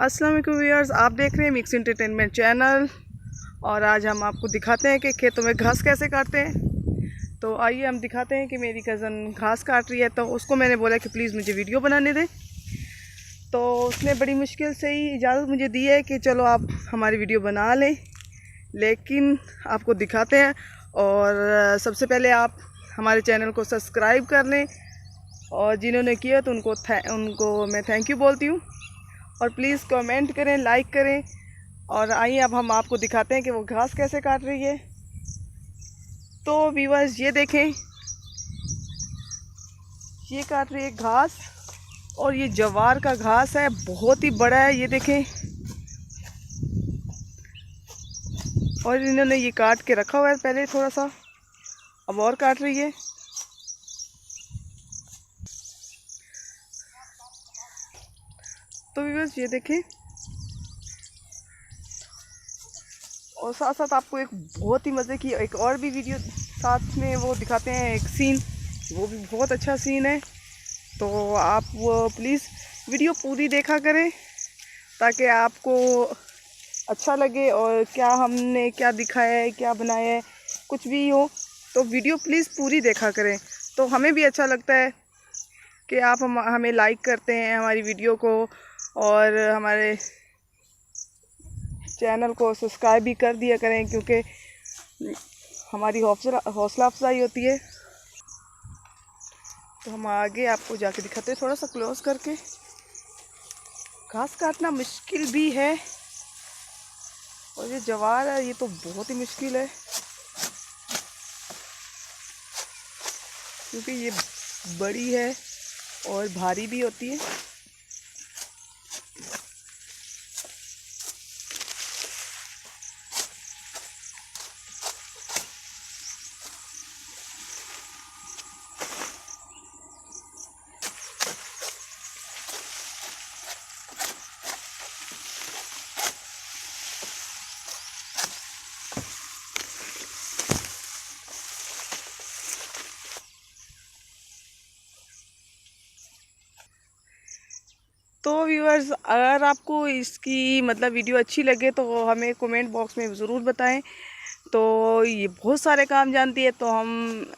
अस्सलाम वालेकुम व्यूअर्स, आप देख रहे हैं मिक्स एंटरटेनमेंट चैनल। और आज हम आपको दिखाते हैं कि खेतों में घास कैसे काटते हैं। तो आइए हम दिखाते हैं कि मेरी कज़न घास काट रही है। तो उसको मैंने बोला कि प्लीज़ मुझे वीडियो बनाने दें। तो उसने बड़ी मुश्किल से ही इजाज़त मुझे दी है कि चलो आप हमारी वीडियो बना लें, लेकिन आपको दिखाते हैं। और सबसे पहले आप हमारे चैनल को सब्सक्राइब कर लें, और जिन्होंने किया तो उनको मैं थैंक यू बोलती हूँ। और प्लीज़ कमेंट करें, लाइक करें। और आइए अब हम आपको दिखाते हैं कि वो घास कैसे काट रही है। तो व्यूअर्स ये देखें, ये काट रही है घास, और ये जवार का घास है, बहुत ही बड़ा है, ये देखें। और इन्होंने ये काट के रखा हुआ है पहले थोड़ा सा, अब और काट रही है। तो व्यूअर्स ये देखें, और साथ साथ आपको एक बहुत ही मज़े की एक और भी वीडियो साथ में वो दिखाते हैं, एक सीन, वो भी बहुत अच्छा सीन है। तो आप वो प्लीज़ वीडियो पूरी देखा करें ताकि आपको अच्छा लगे, और क्या हमने क्या दिखाया है, क्या बनाया है, कुछ भी हो तो वीडियो प्लीज़ पूरी देखा करें। तो हमें भी अच्छा लगता है कि आप हमें लाइक करते हैं हमारी वीडियो को, और हमारे चैनल को सब्सक्राइब भी कर दिया करें, क्योंकि हमारी हौसला अफजाई होती है। तो हम आगे आपको जाके दिखाते हैं थोड़ा सा क्लोज करके। घास काटना मुश्किल भी है, और ये जवार है, ये तो बहुत ही मुश्किल है, क्योंकि ये बड़ी है और भारी भी होती है। तो व्यूअर्स, अगर आपको इसकी मतलब वीडियो अच्छी लगे तो हमें कमेंट बॉक्स में ज़रूर बताएं। तो ये बहुत सारे काम जानती है, तो हम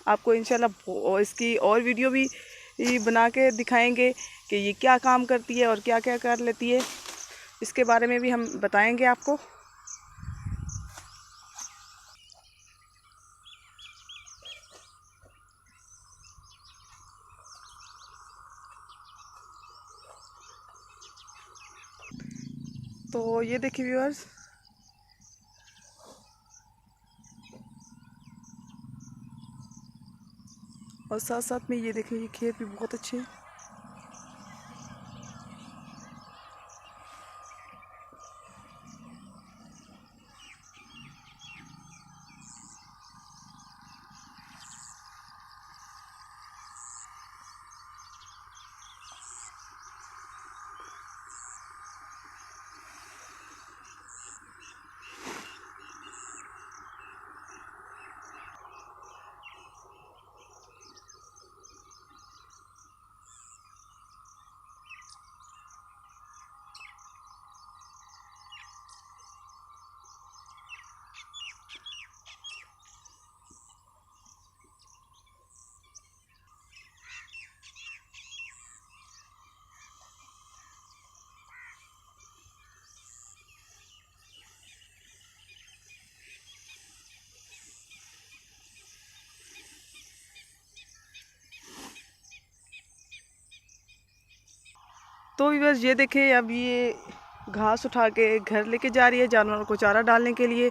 आपको इंशाल्लाह इसकी और वीडियो भी बना के दिखाएंगे कि ये क्या काम करती है और क्या क्या कर लेती है। इसके बारे में भी हम बताएंगे आपको। तो ये देखिए व्यूअर्स, और साथ साथ में ये देखिए, ये खेत भी बहुत अच्छे हैं। तो व्यूअर्स ये देखें, अब ये घास उठा के घर लेके जा रही है जानवरों को चारा डालने के लिए।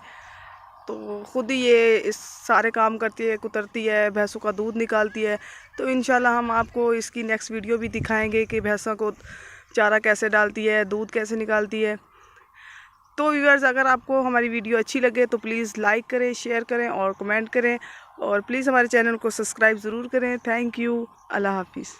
तो ख़ुद ही ये इस सारे काम करती है, कुतरती है, भैंसों का दूध निकालती है। तो इंशाल्लाह हम आपको इसकी नेक्स्ट वीडियो भी दिखाएंगे कि भैंसों को चारा कैसे डालती है, दूध कैसे निकालती है। तो व्यूअर्स, अगर आपको हमारी वीडियो अच्छी लगे तो प्लीज़ लाइक करें, शेयर करें और कमेंट करें, और प्लीज़ हमारे चैनल को सब्सक्राइब ज़रूर करें। Thank you. अल्लाह हाफिज़।